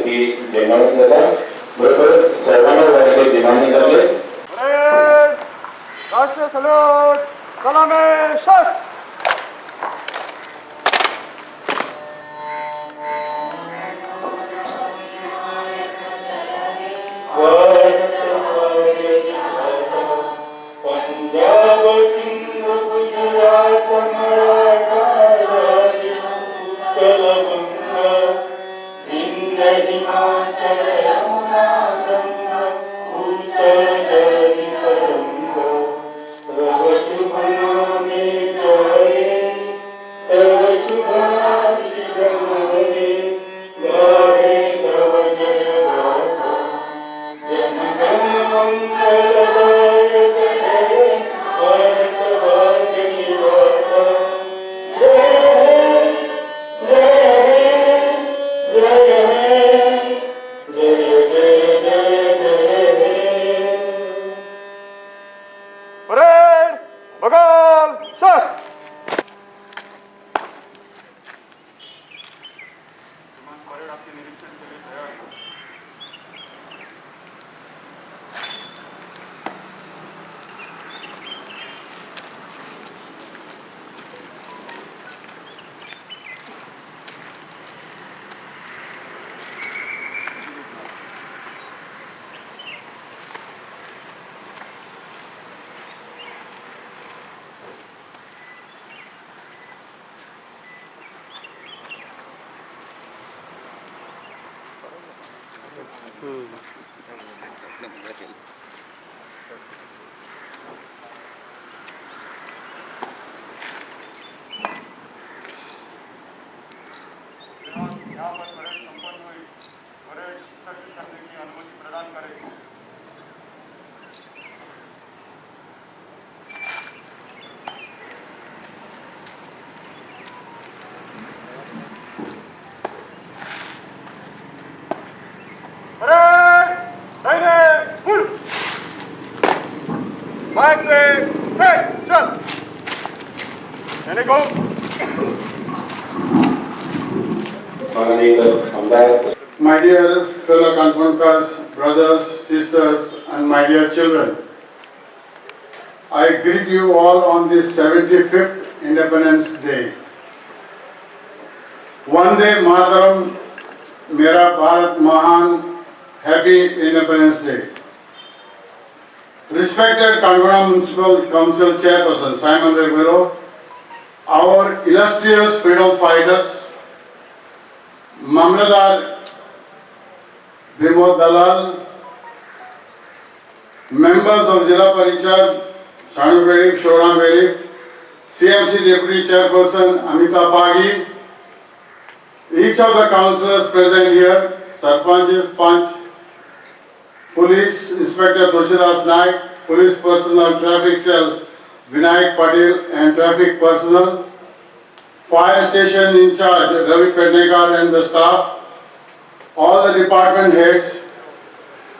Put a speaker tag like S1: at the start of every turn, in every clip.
S1: की दिमाग लगा बरोबर सर्वांना वाले दिमाग निकाले
S2: राष्ट्रीय सल्यूट कलामे शस्त्र
S1: पंजाब सिंध गुजरात मराठा कलबंगा विंध्य हिमाचल यमुना गंगा उत्तर जलधि तरंगा तव शुभ नामे जय तव शुभ आशीष मोरे गाहे तव जय गाथा जन गण मंगल
S3: My dear fellow Kankonkars, brothers, sisters, and my dear children, I greet you all on this 75th Independence Day. Vande Mataram, Mera Bharat Mahan, Happy Independence Day. Respected Kankona Municipal Council Chairperson Simon Rivero, our illustrious freedom fighters, Mamladar Vimod Dalal, members of Jilla Parichad, Shanu Berib, Shoram Berib, CMC Deputy Chairperson Amita Pagi, each of the councillors present here, Sarpanches, Panch, Police Inspector Toshidas Naik, Police Personnel Traffic Cell Vinayak Patil and Traffic Personnel, Fire Station in charge Ravi Pednekar and the staff, all the department heads,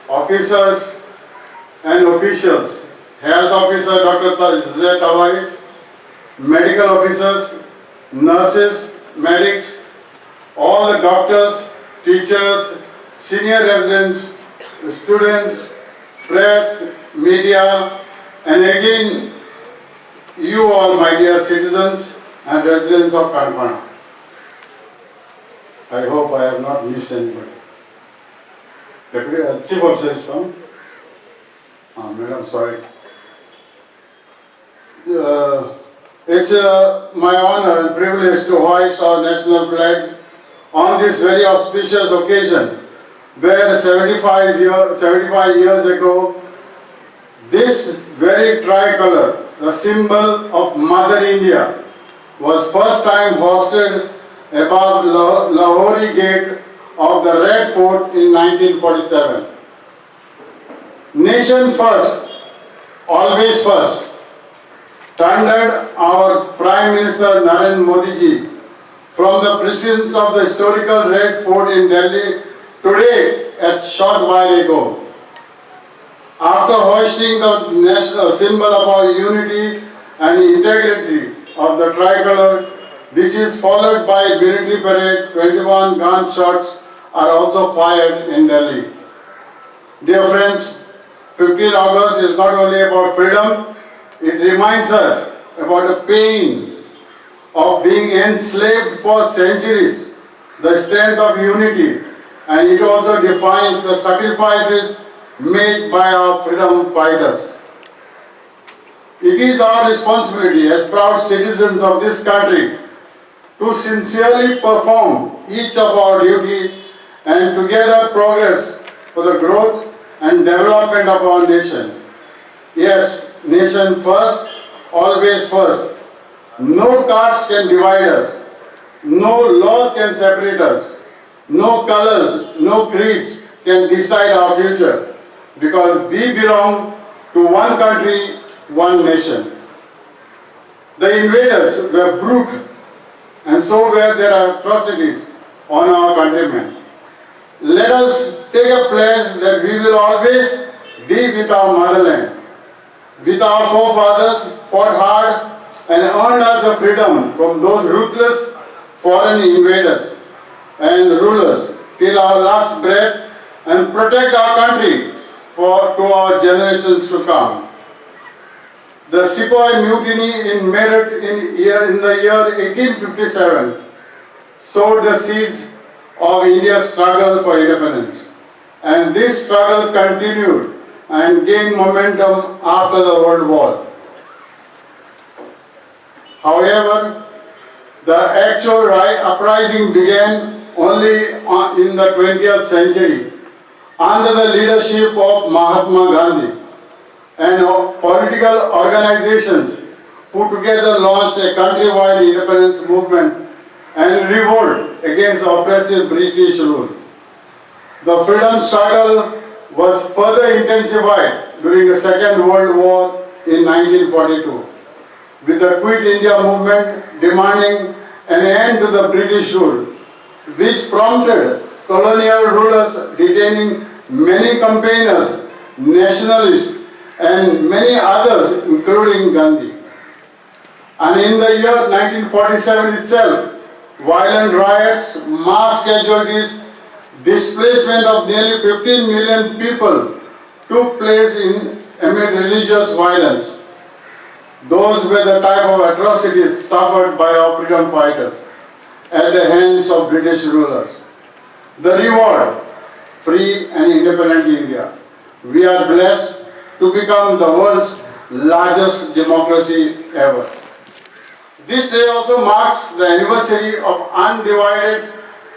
S3: officers and officials, Health Officer Dr. Z. Tavares, medical officers, nurses, medics, all the doctors, teachers, senior residents, students, press, media, and again, you all, my dear citizens and residents of Kankona. I hope I have not missed anybody. The Chief Officer is come. Madam, sorry. It's my honor and privilege to hoist our national flag on this very auspicious occasion, where 75 years ago, this very tricolor, the symbol of Mother India, was first time hosted above Lahori Gate of the Red Fort in 1947. Nation first, always first, thundered our Prime Minister Narendra Modi ji from the presence of the historical Red Fort in Delhi today a short while ago. After hoisting the national symbol of our unity and integrity of the tricolor, which is followed by military parade, 21 gunshots are also fired in Delhi. Dear friends, 15 August is not only about freedom, it reminds us about the pain of being enslaved for centuries, the strength of unity, and it also defines the sacrifices made by our freedom fighters. It is our responsibility as proud citizens of this country to sincerely perform each of our duty and together progress for the growth and development of our nation. Yes, nation first, always first. No caste can divide us. No laws can separate us. No colors, no creeds can decide our future, because we belong to one country, one nation. The invaders were brutal, and so were their atrocities on our countrymen. Let us take a pledge that we will always be with our motherland, with our forefathers fought hard and earned us the freedom from those ruthless foreign invaders and rulers till our last breath, and protect our country to our generations to come. The Sepoy Mutiny in Meerut in the year 1857 sowed the seeds of India's struggle for independence, and this struggle continued and gained momentum after the World War. However, the actual uprising began only in the 20th century under the leadership of Mahatma Gandhi and political organizations who together launched a countrywide independence movement and revolt against oppressive British rule. The freedom struggle was further intensified during the Second World War in 1942, with the Quit India movement demanding an end to the British rule, which prompted colonial rulers detaining many campaigners, nationalists, and many others, including Gandhi. And in the year 1947 itself, violent riots, mass casualties, displacement of nearly 15 million people took place amid religious violence. Those were the type of atrocities suffered by our freedom fighters at the hands of British rulers. The reward, free and independent India. We are blessed to become the world's largest democracy ever. This day also marks the anniversary of undivided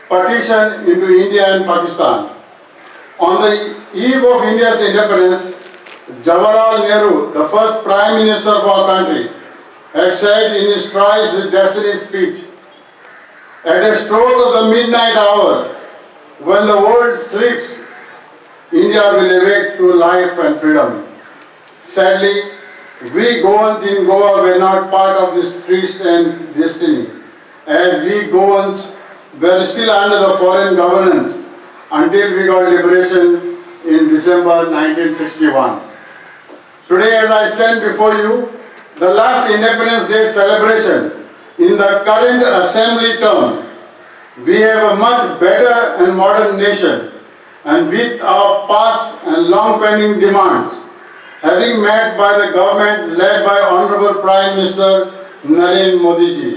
S3: partition into India and Pakistan. On the eve of India's independence, Jawaharlal Nehru, the first Prime Minister of our country, had said in his Tries with Destiny speech, "At a stroke of the midnight hour, when the world sleeps, India will awake to life and freedom." Sadly, we Goans in Goa were not part of this trist and destiny, as we Goans were still under the foreign governance until we got liberation in December 1961. Today, as I stand before you, the last Independence Day celebration in the current assembly term, we have a much better and modern nation, and with our past and long-pending demands having met by the government led by Honorable Prime Minister Narendra Modi ji,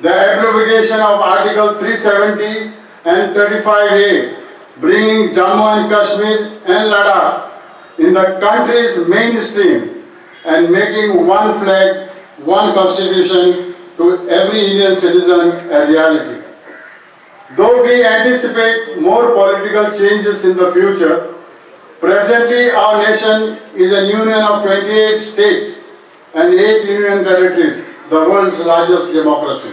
S3: the abrogation of Article 370 and 35A, bringing Jammu and Kashmir and Ladakh in the country's mainstream and making one flag, one constitution to every Indian citizen a reality. Though we anticipate more political changes in the future, presently our nation is a union of 28 states and 8 union territories, the world's largest democracy.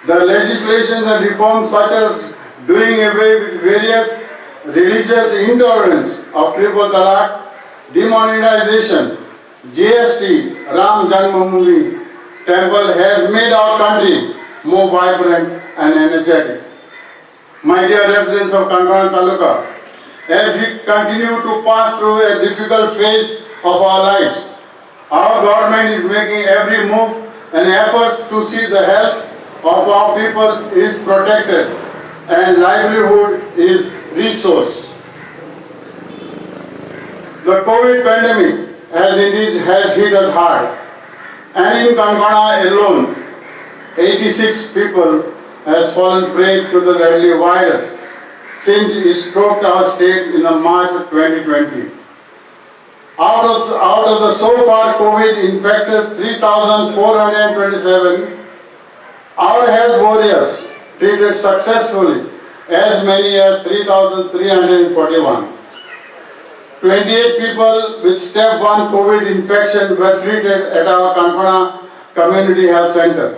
S3: The legislation and reforms such as doing away with various religious intolerance of triple talaq, demonetization, GST, Ram Janmabhoomi temple has made our country more vibrant and energetic. My dear residents of CANACONA Taluka, as we continue to pass through a difficult phase of our lives, our government is making every move and efforts to see the health of our people is protected and livelihood is resource. The COVID pandemic has hit us hard, and in CANACONA alone, 86 people has fallen prey to the deadly virus since it struck our state in the March of 2020. Out of the so far COVID infected 3,427, our health warriors treated successfully as many as 3,341. 28 people with step 1 COVID infection were treated at our CANACONA Community Health Center.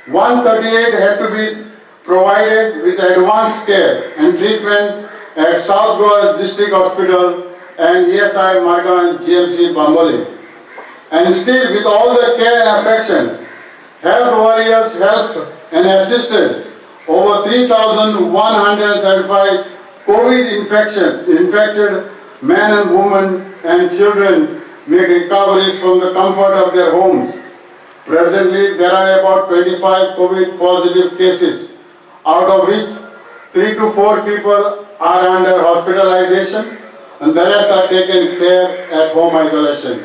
S3: 138 had to be provided with advanced care and treatment at South Goa District Hospital and ESI Marga and GMC Bamboli. And still, with all the care and affection, health warriors helped and assisted over 3,175 COVID-infected men and women and children make recoveries from the comfort of their homes. Presently, there are about 25 COVID-positive cases, out of which 3 to 4 people are under hospitalization and the rest are taken care at home isolation.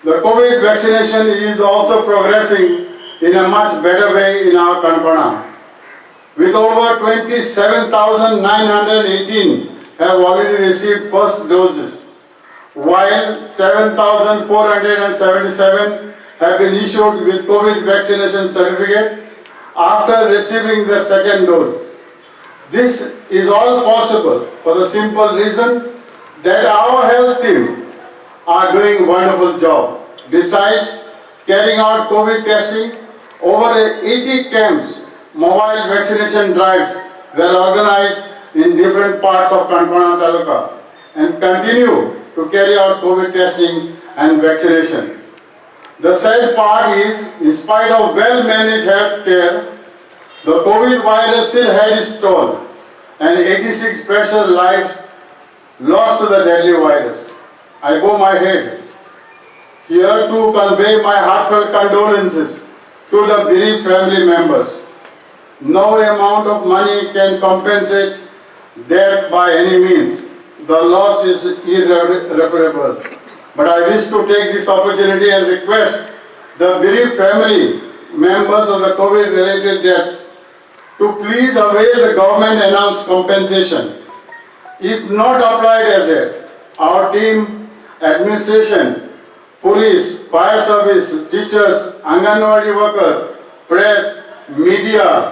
S3: The COVID vaccination is also progressing in a much better way in our CANACONA, with over 27,918 have already received first doses, while 7,477 have been issued with COVID vaccination certificate after receiving the second dose. This is all possible for the simple reason that our health team are doing a wonderful job. Besides carrying out COVID testing, over 80 camps, mobile vaccination drives were organized in different parts of CANACONA Taluka and continue to carry out COVID testing and vaccination. The sad part is, in spite of well-managed health care, the COVID virus still had its toll and 86 precious lives lost to the deadly virus. I bow my head here to convey my heartfelt condolences to the bereaved family members. No amount of money can compensate death by any means. The loss is irreparable. But I wish to take this opportunity and request the bereaved family members of the COVID-related deaths to please avail the government-announced compensation. If not applied as yet, our team, administration, police, fire service, teachers, Anganwadi workers, press, media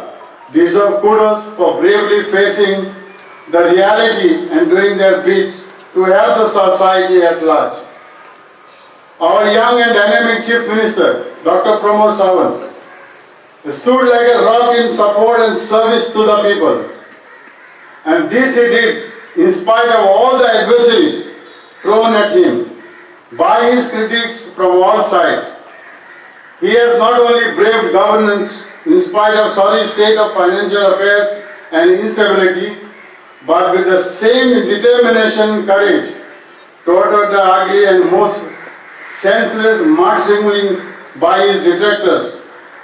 S3: deserve kudos for bravely facing the reality and doing their bits to help the society at large. Our young and dynamic Chief Minister, Dr. Pramod Sawant, stood like a rock in support and service to the people. And this he did in spite of all the adversaries thrown at him by his critics from all sides. He has not only braved governance in spite of sorry state of financial affairs and instability, but with the same determination and courage toward the ugly and most senseless mudslinging by his detractors,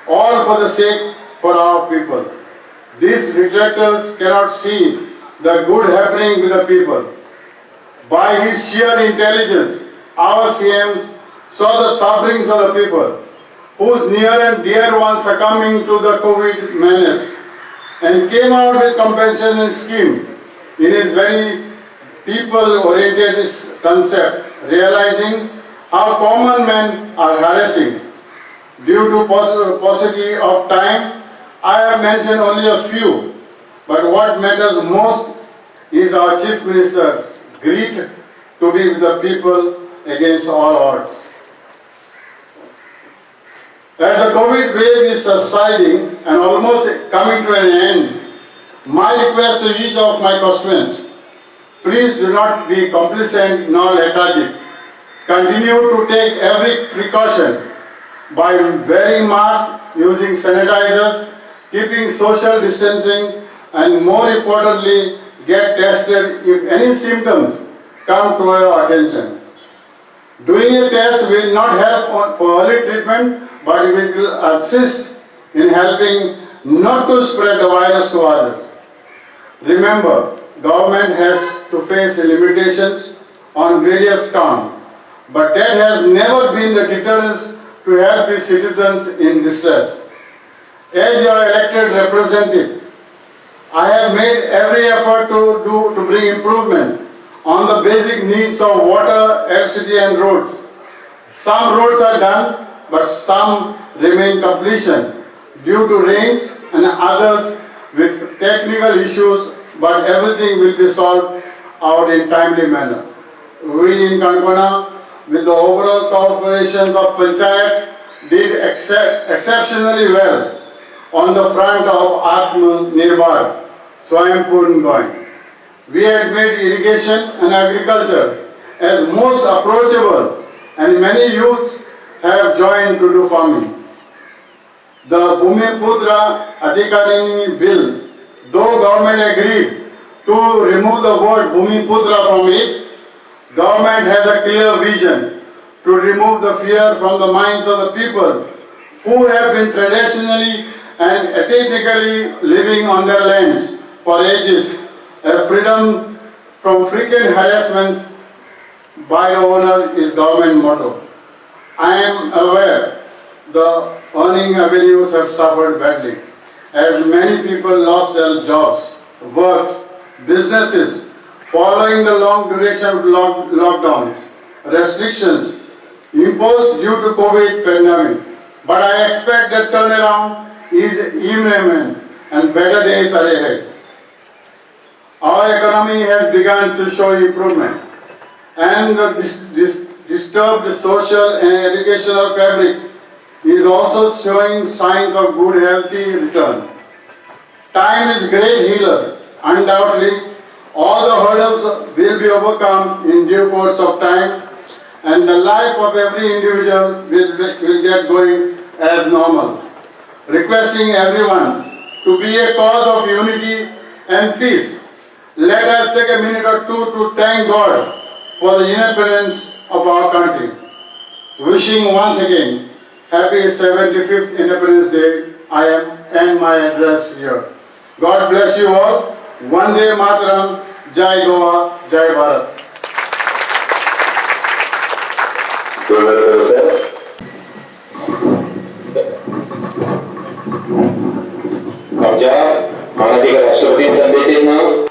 S3: all for the sake for our people. These detractors cannot see the good happening with the people. By his sheer intelligence, our CM saw the sufferings of the people, whose near and dear ones succumbing to the COVID menace, and came out with compensation scheme in his very people-oriented concept, realizing how common men are harassing. Due to paucity of time, I have mentioned only a few, but what matters most is our Chief Minister's grit to be with the people against all odds. As the COVID wave is subsiding and almost coming to an end, my request to each of my constituents, please do not be complacent nor lethargic. Continue to take every precaution by wearing masks, using sanitizers, keeping social distancing, and more importantly, get tested if any symptoms come to your attention. Doing a test will not help for early treatment, but it will assist in helping not to spread the virus to others. Remember, government has to face limitations on various counts, but that has never been the deterrence to help the citizens in distress. As your elected representative, I have made every effort to bring improvement on the basic needs of water, electricity and roads. Some roads are done, but some remain completion due to rains and others with technical issues, but everything will be solved out in timely manner. We in CANACONA, with the overall corporations of Panchayat, did exceptionally well on the front of Atmanirbhar, Swayambhur going. We had made irrigation and agriculture as most approachable, and many youths have joined to do farming. The Bhumiputra Adhikarini bill, though government agreed to remove the word Bhumiputra from it, government has a clear vision to remove the fear from the minds of the people who have been traditionally and ethnically living on their lands for ages. A freedom from frequent harassment by the owner is government motto. I am aware the earning avenues have suffered badly, as many people lost their jobs, works, businesses, following the long duration of lockdowns, restrictions imposed due to COVID pandemic. But I expect that turnaround is imminent and better days are ahead. Our economy has begun to show improvement, and the disturbed social and educational fabric is also showing signs of good healthy return. Time is great healer. Undoubtedly, all the hurdles will be overcome in due course of time, and the life of every individual will get going as normal. Requesting everyone to be a cause of unity and peace. Let us take a minute or two to thank God for the independence of our country. Wishing once again happy 75th Independence Day. I end my address here. God bless you all. Vande Mataram. Jai Goa. Jai Bharat.
S1: sir. आमच्या माननीय राष्ट्रपती संदेशांना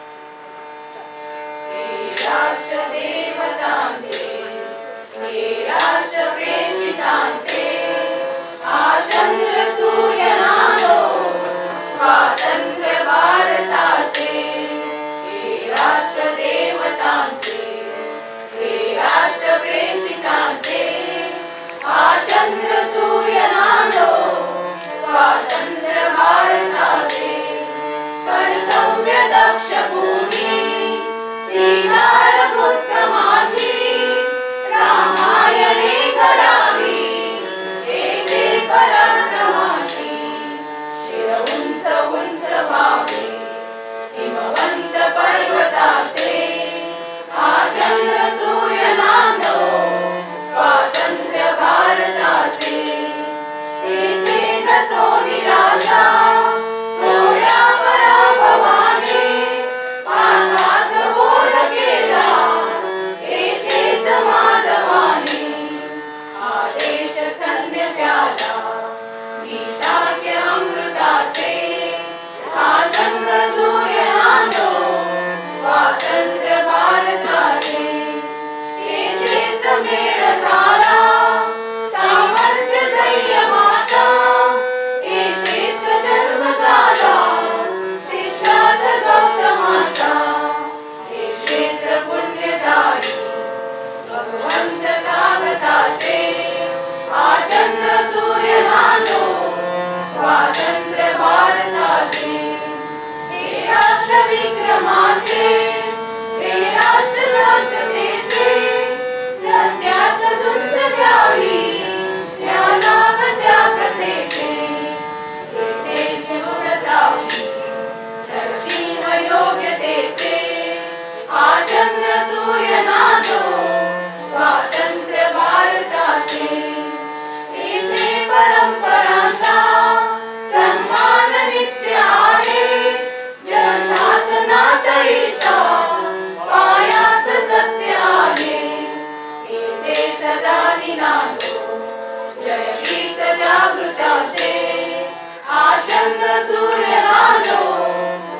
S4: चंद्र सूर्य नानो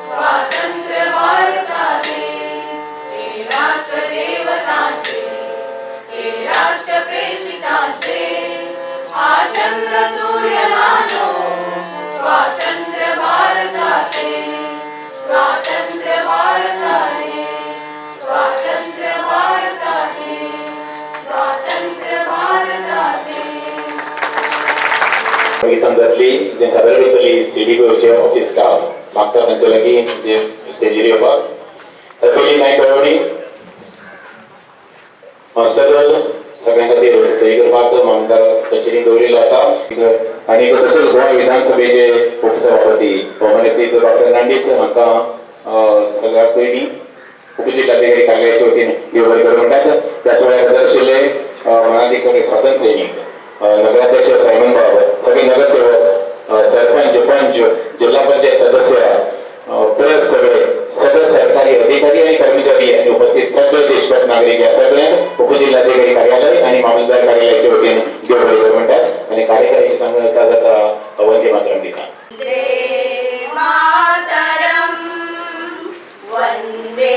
S4: स्वातंत्र्य भारताचे हे राष्ट्र देवताचे हे राष्ट्र प्रेषिताचे हा चंद्र सूर्य नानो स्वातंत्र्य भारताचे स्वातंत्र्य भारताचे स्वातंत्र्य भारताचे स्वातंत्र्य भारताचे
S1: संगीతం जातली जे सादर करतली CDPOचे ऑफिस स्टाफ मागता तांचे लागीं जे स्टेजीर येवपाक तर पयलीं कांय कळवणी मास्टर सगळ्यां खातीर सही करपाक मामदार कचेरी दवरिल्लो आसा आनी तशेंच गोवा विधानसभेचे उपसभापती कॉंग्रेसीचो डॉ. फर्नांडीस हांकां सगळ्यात पयलीं उपजिल्हाधिकारी कार्यालयाचे वतीन देव बरें करूं म्हणटात. त्याच वेळार हजर आशिल्ले मनाधीक सगळे स्वातंत्र्य सैनीक नगराध्यक्ष सायमन बाब सगळे नगरसेवक सरपंच पंच जिल्हा पंचायत सदस्य प्लस सगळे सरकारी अधिकारी आणि कर्मचारी आणि उपस्थित सगळे देशभक्त नागरिक या सगळ्यांक उपजिल्हाधिकारी कार्यालय आणि मामलतदार कार्यालयाच्या वतीन देव बरें करूं म्हणटात आणि कार्यकारिणी सांगता जाता वंदे मातरम दिता.
S4: वंदे मातरम वंदे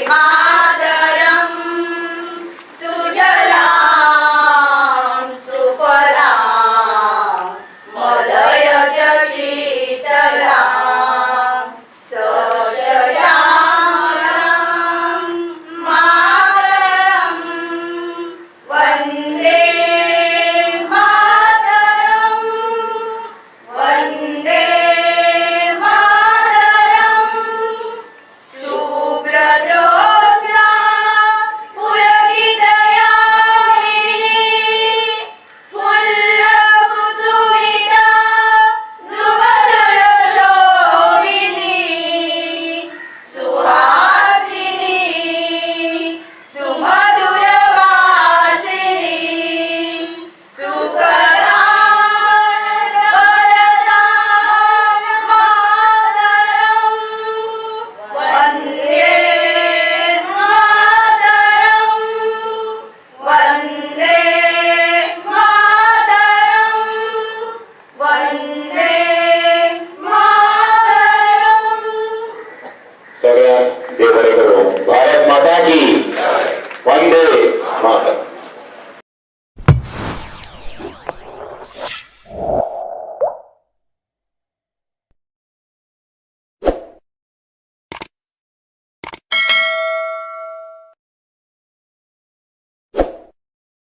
S4: मातरम सुजलां सुफलां मलयज शीतलां सस्यश्यामलां मातरम वंदे मातरम वंदे मातरम शुभ्रज्योत्स्ना पुलकितयामिनी फुल्लकुसुमिता द्रुमदलशोभिनी सुहासिनी सुमधुरभाषिणी सुकरां वरदां मातरं वन्दे मातरं वन्दे मातरं वन्दे मातरं
S1: सगळ्यांक देव बरें करूं. भारत माता की वंदे मातरम.